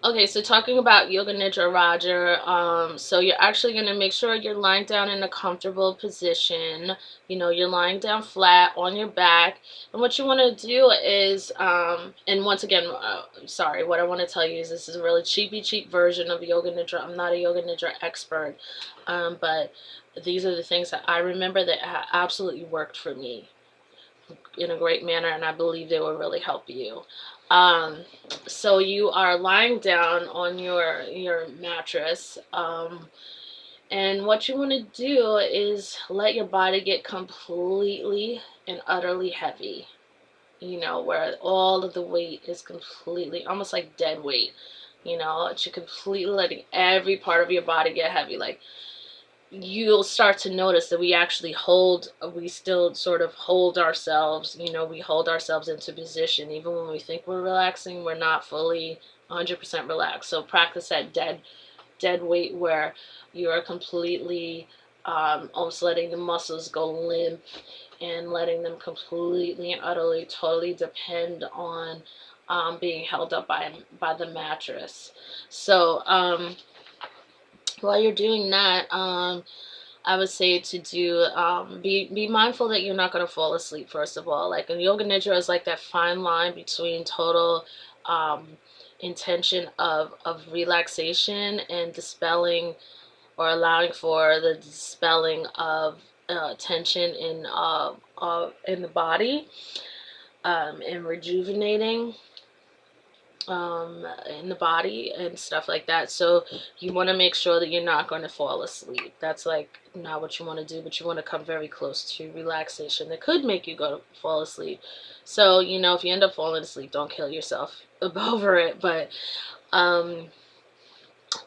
Okay, so talking about Yoga Nidra Roger, so you're actually going to make sure you're lying down in a comfortable position. You know, you're lying down flat on your back. And what you want to do is, and once again, sorry, what I want to tell you is this is a really cheap version of Yoga Nidra. I'm not a Yoga Nidra expert, but these are the things that I remember that absolutely worked for me in a great manner, and I believe they will really help you. Um, so you are lying down on your mattress, and what you want to do is let your body get completely and utterly heavy. You know, where all of the weight is completely, almost like dead weight. You know, you're completely letting every part of your body get heavy, like you'll start to notice that we still sort of hold ourselves, you know, we hold ourselves into position. Even when we think we're relaxing, we're not fully 100% relaxed. So practice that dead weight where you're completely almost letting the muscles go limp and letting them completely and utterly, totally depend on being held up by the mattress. So, while you're doing that, I would say to do be mindful that you're not going to fall asleep. First of all, like in Yoga Nidra is like that fine line between total um, intention of relaxation and dispelling or allowing for the dispelling of tension in the body, and rejuvenating in the body and stuff like that. So you want to make sure that you're not going to fall asleep. That's like not what you want to do, but you want to come very close to relaxation that could make you go fall asleep. So, you know, if you end up falling asleep, don't kill yourself over it. But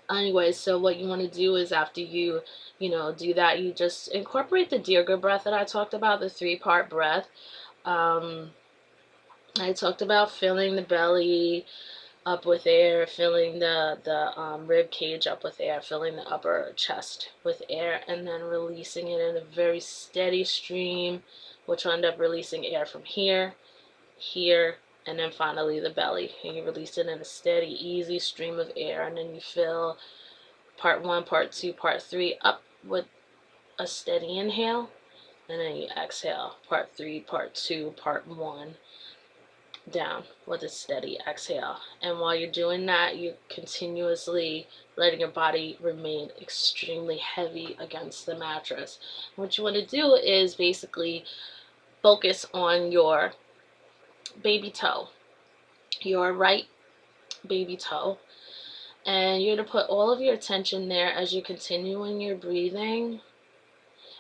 anyway, so what you want to do is after you know, do that, you just incorporate the Dirga breath that I talked about, the 3-part breath. Um, I talked about filling the belly up with air, filling the rib cage up with air, filling the upper chest with air, and then releasing it in a very steady stream, which will end up releasing air from here, here, and then finally the belly. And you release it in a steady, easy stream of air, and then you fill part 1, part 2, part 3 up with a steady inhale, and then you exhale part 3, part 2, part 1 down with a steady exhale. And while you're doing that, you're continuously letting your body remain extremely heavy against the mattress. What you want to do is basically focus on your baby toe, your right baby toe, and you're going to put all of your attention there as you're continuing your breathing.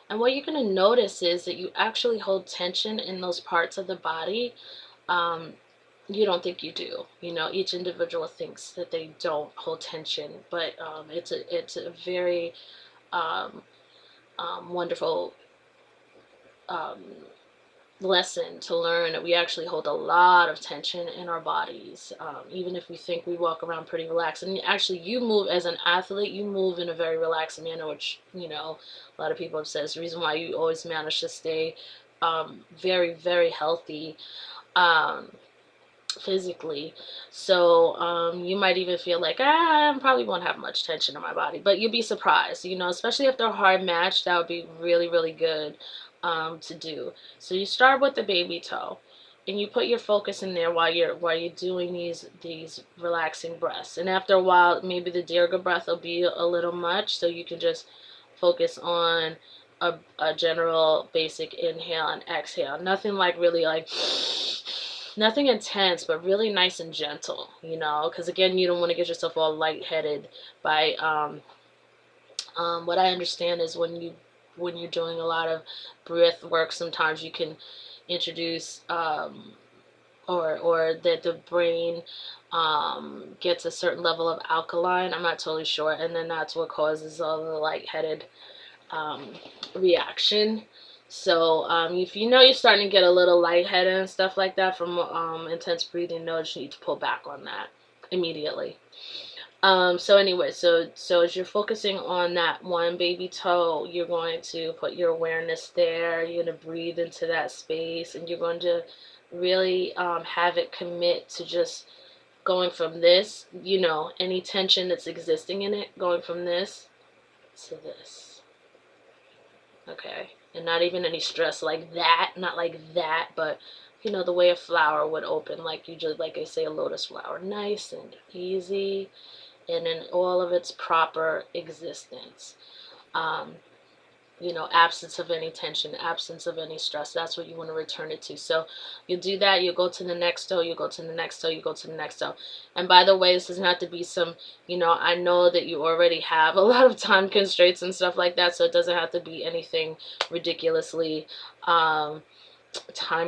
And what you're going to notice is that you actually hold tension in those parts of the body um, you don't think you do. You know, each individual thinks that they don't hold tension, but it's a very um, wonderful um, lesson to learn that we actually hold a lot of tension in our bodies, even if we think we walk around pretty relaxed. And actually, you move as an athlete, you move in a very relaxed manner, which, you know, a lot of people have said is the reason why you always manage to stay very, very healthy. Um, Physically. So you might even feel like I probably won't have much tension in my body, but you'll be surprised, you know, especially after a hard match. That would be really, really good to do. So you start with the baby toe, and you put your focus in there while you're doing these relaxing breaths. And after a while, maybe the Dirga breath will be a little much, so you can just focus on a general basic inhale and exhale. Nothing like really like nothing intense, but really nice and gentle, you know, because again, you don't want to get yourself all lightheaded by what I understand is when you're doing a lot of breath work, sometimes you can introduce or that the brain gets a certain level of alkaline. I'm not totally sure, and then that's what causes all the lightheaded um, reaction. So if you know you're starting to get a little lightheaded and stuff like that from intense breathing, notice you need to pull back on that immediately. So anyway, so as you're focusing on that one baby toe, you're going to put your awareness there. You're going to breathe into that space, and you're going to really have it commit to just going from this, you know, any tension that's existing in it, going from this to this. Okay, and not even any stress like that, not like that, but you know, the way a flower would open, like you just, like I say, a lotus flower, nice and easy, and in all of its proper existence. Um, you know, absence of any tension, absence of any stress. That's what you want to return it to. So you do that, you go to the next toe, you go to the next toe, you go to the next toe. And by the way, this doesn't have to be some, you know, I know that you already have a lot of time constraints and stuff like that, so it doesn't have to be anything ridiculously time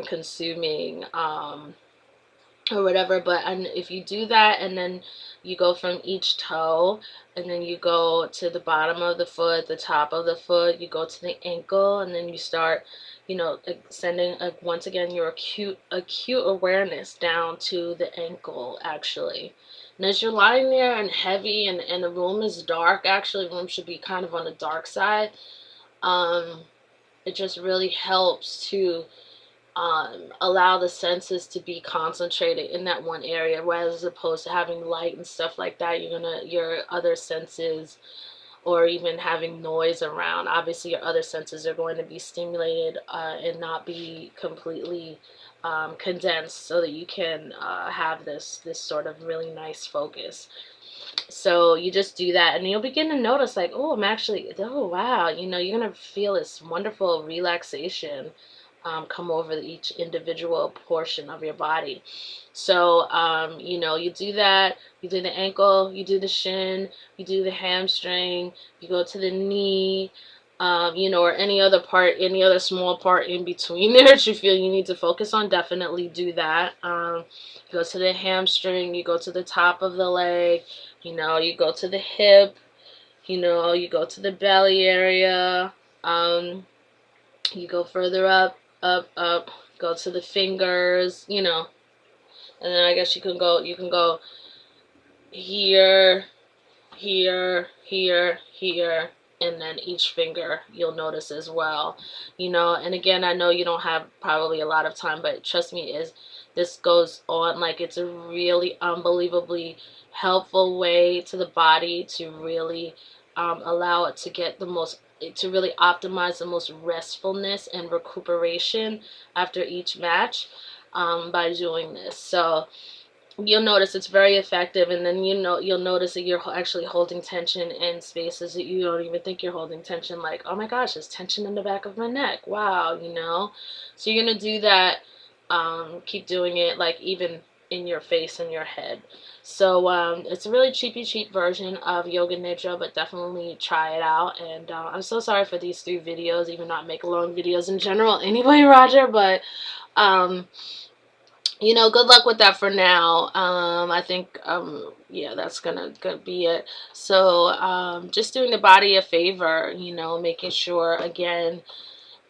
consuming or whatever. But if you do that, and then you go from each toe, and then you go to the bottom of the foot, the top of the foot, you go to the ankle, and then you start, you know, sending once again your acute awareness down to the ankle, actually. And as you're lying there and heavy, and the room is dark, actually the room should be kind of on the dark side, it just really helps to allow the senses to be concentrated in that one area, whereas as opposed to having light and stuff like that, your other senses, or even having noise around, obviously your other senses are going to be stimulated and not be completely condensed, so that you can have this sort of really nice focus. So you just do that, and you'll begin to notice, like, oh, I'm actually, oh wow, you know, you're gonna feel this wonderful relaxation come over each individual portion of your body. So you know, you do that, you do the ankle, you do the shin, you do the hamstring, you go to the knee, you know, or any other part, any other small part in between there that you feel you need to focus on, definitely do that. You go to the hamstring, you go to the top of the leg, you know, you go to the hip, you know, you go to the belly area, you go further up, up, go to the fingers, you know, and then I guess you can go here, here, here, here, and then each finger you'll notice as well, you know. And again, I know you don't have probably a lot of time, but trust me, this goes on, like, it's a really unbelievably helpful way to the body to really allow it to get the most, to really optimize the most restfulness and recuperation after each match by doing this. So you'll notice it's very effective, and then you'll notice that you're actually holding tension in spaces that you don't even think you're holding tension, like, oh my gosh, there's tension in the back of my neck, wow, you know. So you're gonna do that, keep doing it, like, even in your face and your head. So it's a really cheap version of Yoga Nidra, but definitely try it out. And I'm so sorry for these 3 videos, even though I make long videos in general anyway, Roger, but you know, good luck with that for now. I think, yeah, that's gonna be it. So, just doing the body a favor, you know, making sure, again,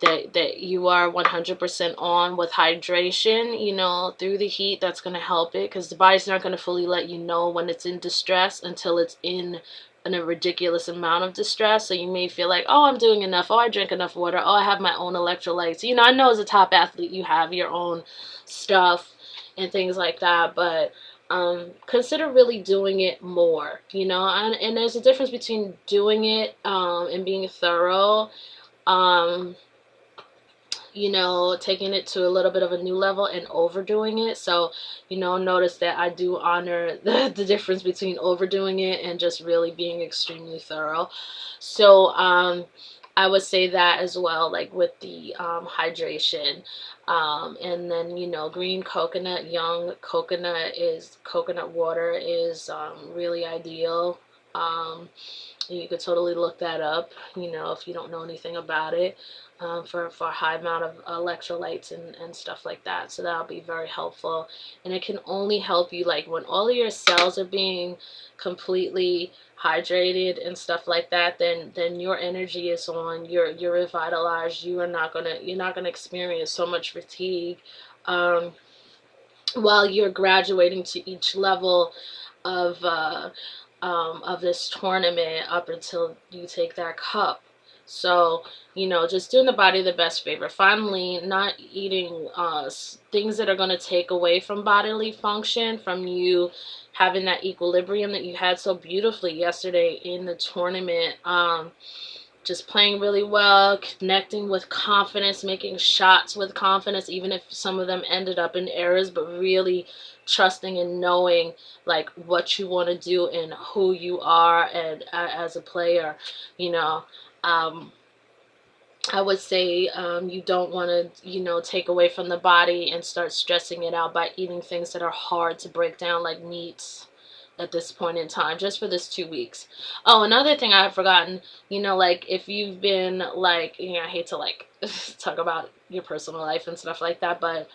that you are 100% on with hydration, you know, through the heat. That's gonna help it, because the body's not gonna fully let you know when it's in distress until it's in a ridiculous amount of distress. So you may feel like, oh, I'm doing enough. Oh, I drink enough water. Oh, I have my own electrolytes. You know, I know as a top athlete, you have your own stuff and things like that, but consider really doing it more, you know. And there's a difference between doing it and being thorough, you know, taking it to a little bit of a new level, and overdoing it. So, you know, notice that I do honor the difference between overdoing it and just really being extremely thorough. So I would say that as well, like with the hydration. And then, you know, green coconut, young coconut water is really ideal. You could totally look that up, you know, if you don't know anything about it, for a high amount of electrolytes and stuff like that. So that'll be very helpful. And it can only help you, like, when all of your cells are being completely hydrated and stuff like that, then your energy is on, you're revitalized, you're not gonna experience so much fatigue while you're graduating to each level of this tournament, up until you take that cup. So, you know, just doing the body the best favor. Finally, not eating things that are going to take away from bodily function, from you having that equilibrium that you had so beautifully yesterday in the tournament. Just playing really well, connecting with confidence, making shots with confidence, even if some of them ended up in errors, but really trusting and knowing like what you want to do and who you are and as a player, you know. Um, I would say you don't want to, you know, take away from the body and start stressing it out by eating things that are hard to break down, like meats at this point in time, just for this 2 weeks. Oh, another thing I have forgotten, you know, like if you've been like, you know, I hate to like talk about your personal life and stuff like that, but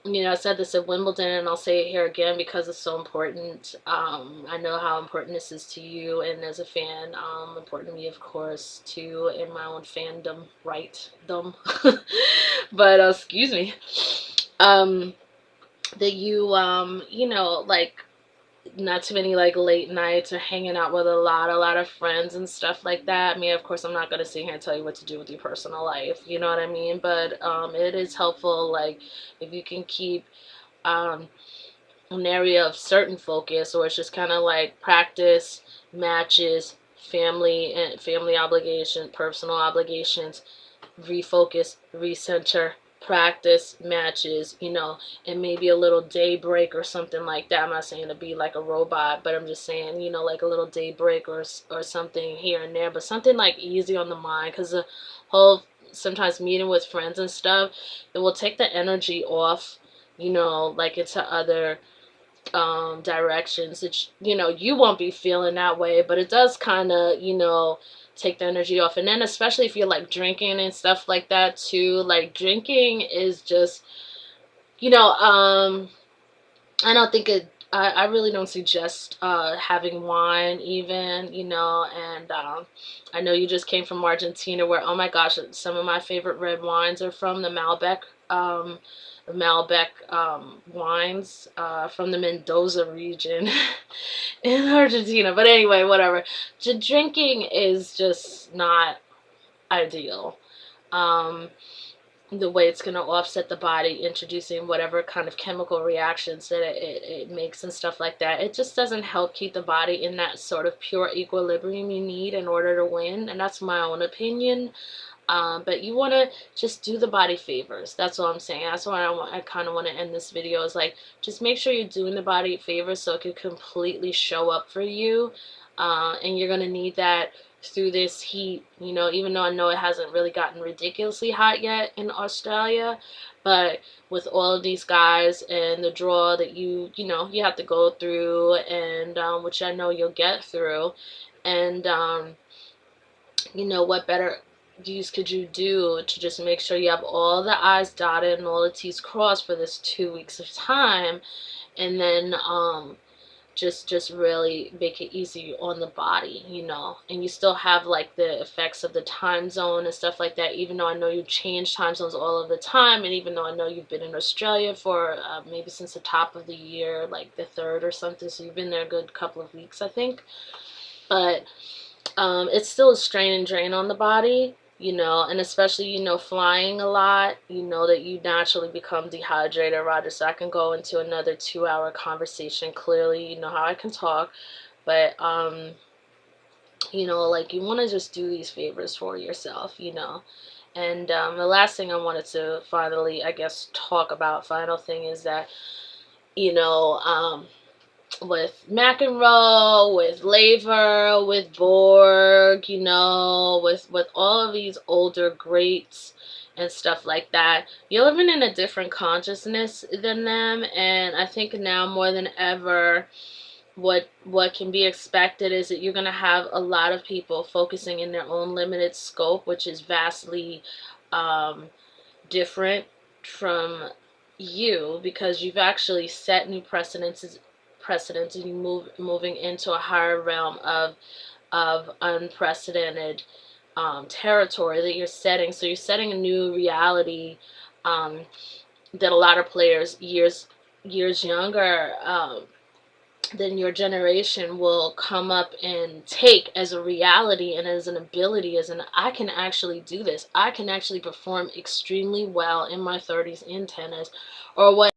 you know, I said this at Wimbledon, and I'll say it here again because it's so important. I know how important this is to you, and as a fan, important to me, of course, too, in my own fandom, right? Dumb. But, excuse me. Um, that you know, like, not too many like late nights or hanging out with a lot of friends and stuff like that. I mean, of course, I'm not gonna sit here and tell you what to do with your personal life, you know what I mean? But it is helpful, like if you can keep um an area of certain focus, or it's just kind of like practice, matches, family and family obligation, personal obligations, refocus, recenter, practice, matches, you know, and maybe a little day break or something like that. I'm not saying to be like a robot, but I'm just saying, you know, like a little day break or something here and there, but something like easy on the mind, because the whole sometimes meeting with friends and stuff, it will take the energy off, you know, like into other directions. It's, you know, you won't be feeling that way, but it does kind of, you know, take the energy off. And then especially if you're like drinking and stuff like that too, like drinking is just, you know, I don't think it, I really don't suggest having wine even, you know. And I know you just came from Argentina, where, oh my gosh, some of my favorite red wines are from the Malbec wines from the Mendoza region in Argentina. But anyway, whatever. Drinking is just not ideal. Um, the way it's going to offset the body, introducing whatever kind of chemical reactions that it makes and stuff like that. It just doesn't help keep the body in that sort of pure equilibrium you need in order to win. And that's my own opinion. But you want to just do the body favors. That's all I'm saying. That's why I kind of want to end this video, is like, just make sure you're doing the body favors so it can completely show up for you. And you're going to need that through this heat, you know, even though I know it hasn't really gotten ridiculously hot yet in Australia. But with all of these guys and the draw that you know, you have to go through, and which I know you'll get through. And you know, what better use could you do to just make sure you have all the I's dotted and all the T's crossed for this 2 weeks of time, and then just really make it easy on the body, you know. And you still have like the effects of the time zone and stuff like that, even though I know you change time zones all of the time, and even though I know you've been in Australia for maybe since the top of the year, like the 3rd or something, so you've been there a good couple of weeks, I think. But it's still a strain and drain on the body, you know, and especially, you know, flying a lot, you know, that you naturally become dehydrated, Roger. So I can go into another 2-hour conversation. Clearly, you know how I can talk, but you know, like, you want to just do these favors for yourself, you know. And the last thing I wanted to finally, I guess, talk about, final thing, is that, you know, with McEnroe, with Laver, with Borg, you know, with all of these older greats and stuff like that, you're living in a different consciousness than them. And I think now more than ever, what can be expected is that you're going to have a lot of people focusing in their own limited scope, which is vastly different from you, because you've actually set new precedents, and you moving into a higher realm of unprecedented territory that you're setting. So you're setting a new reality that a lot of players years younger then your generation will come up and take as a reality and as an ability, as an, I can actually do this. I can actually perform extremely well in my 30s in tennis, or what